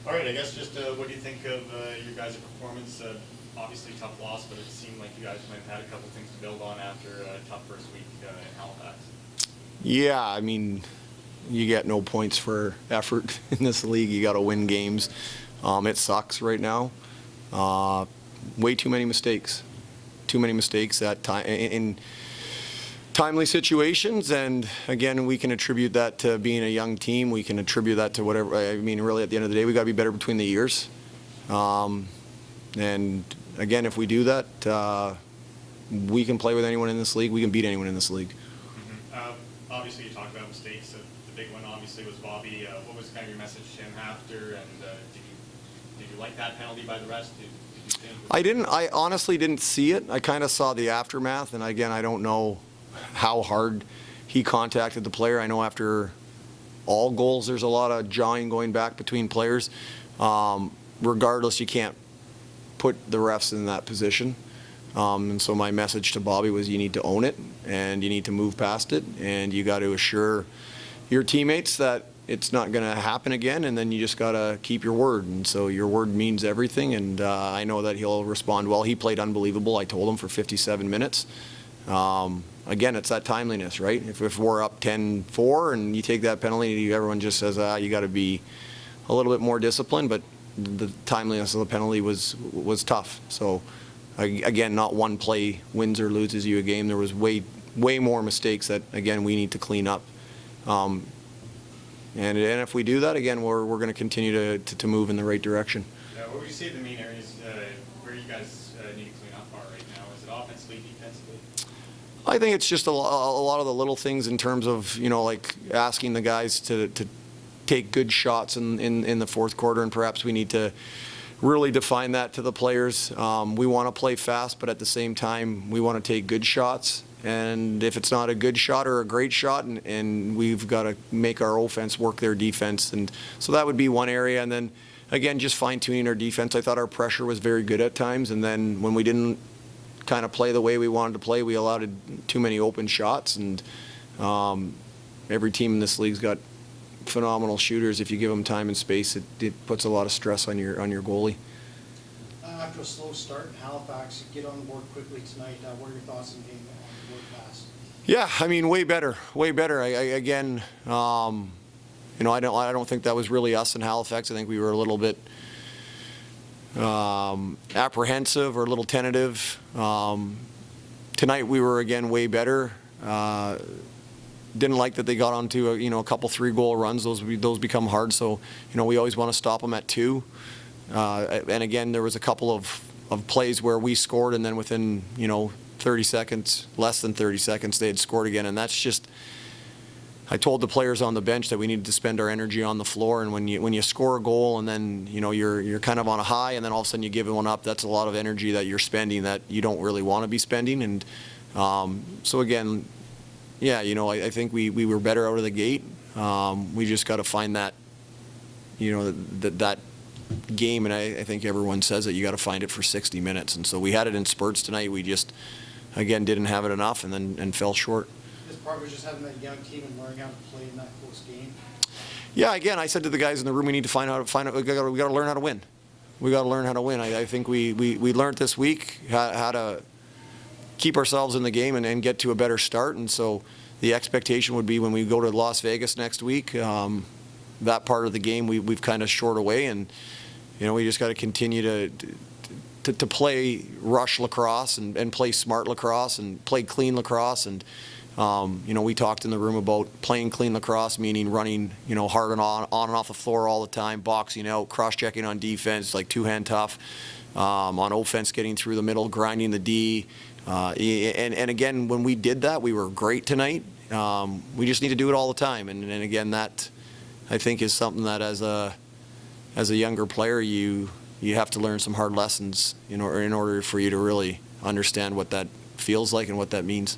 All right, I guess just what do you think of your guys' performance? Obviously tough loss, but it seemed like you guys might have had a couple things to build on after a tough first week in Halifax. Yeah, I mean, you get no points for effort in this league. You got to win games. It sucks right now. Way too many mistakes. Too many mistakes at time in timely situations, and again, we can attribute that to being a young team. We can attribute that to whatever. I mean, really, at the end of the day, we got to be better between the ears. And again, if we do that, we can play with anyone in this league. We can beat anyone in this league. Obviously, you talked about mistakes. The big one, obviously, was Bobby. What was kind of your message to him after? And did you like that penalty by the rest? Did you think I didn't. I honestly didn't see it. I kind of saw the aftermath, and again, I don't know how hard he contacted the player. I know after all goals, there's a lot of jawing going back between players. Regardless, you can't put the refs in that position. And so my message to Bobby was you need to own it and you need to move past it, and you got to assure your teammates that it's not going to happen again, and then you just got to keep your word. And so your word means everything, and I know that he'll respond well. He played unbelievable. I told him for 57 minutes. Again, it's that timeliness, right? If we're up 10-4 and you take that penalty, everyone just says, you got to be a little bit more disciplined, but the timeliness of the penalty was tough. So again, not one play wins or loses you a game. There was way more mistakes that, again, we need to clean up. And if we do that, again, we're going to continue to move in the right direction. What would you say the main areas where you guys need to clean up are right now? Is it offensively, defensively? I think it's just a lot of the little things in terms of, like asking the guys to take good shots in the fourth quarter, and perhaps we need to really define that to the players. We want to play fast, but at the same time, we want to take good shots. And if it's not a good shot or a great shot, and we've got to make our offense work their defense. And so that would be one area. And then, again, just fine-tuning our defense. I thought our pressure was very good at times. And then when we didn't kind of play the way we wanted to play, we allowed too many open shots. And every team in this league's got phenomenal shooters. If you give them time and space, it puts a lot of stress on your goalie. After a slow start in Halifax, get on the board quickly tonight. What are your thoughts on getting on the board fast? Yeah, I mean, way better. Again, I don't think that was really us in Halifax. I think we were a little bit apprehensive or a little tentative. Tonight we were again way better. Didn't like that they got onto a couple 3-goal runs. Those become hard. So we always want to stop them at 2. And again, there was a couple of plays where we scored, and then within 30 seconds, less than 30 seconds, they had scored again. And that's just, I told the players on the bench that we needed to spend our energy on the floor. And when you score a goal and then you're kind of on a high, and then all of a sudden you give one up, that's a lot of energy that you're spending that you don't really want to be spending. And so again, yeah, I think we were better out of the gate. We just got to find that that game, and I think everyone says that you got to find it for 60 minutes. And so we had it in spurts tonight. We just, again, didn't have it enough, and fell short. This part was just having that young team and learning how to play in that close game. Yeah, again, I said to the guys in the room, we need to find out. We got to learn how to win. We got to learn how to win. I think we learned this week how to keep ourselves in the game and get to a better start. And so the expectation would be when we go to Las Vegas next week, that part of the game we've kind of shored away, and we just got to continue to play rush lacrosse and play smart lacrosse and play clean lacrosse. And we talked in the room about playing clean lacrosse, meaning running hard and on and off the floor all the time, boxing out, cross-checking on defense, like two-hand tough, on offense, getting through the middle, grinding the D. And again, when we did that, we were great tonight. We just need to do it all the time. And again, that I think is something that as a younger player, you have to learn some hard lessons in order for you to really understand what that feels like and what that means.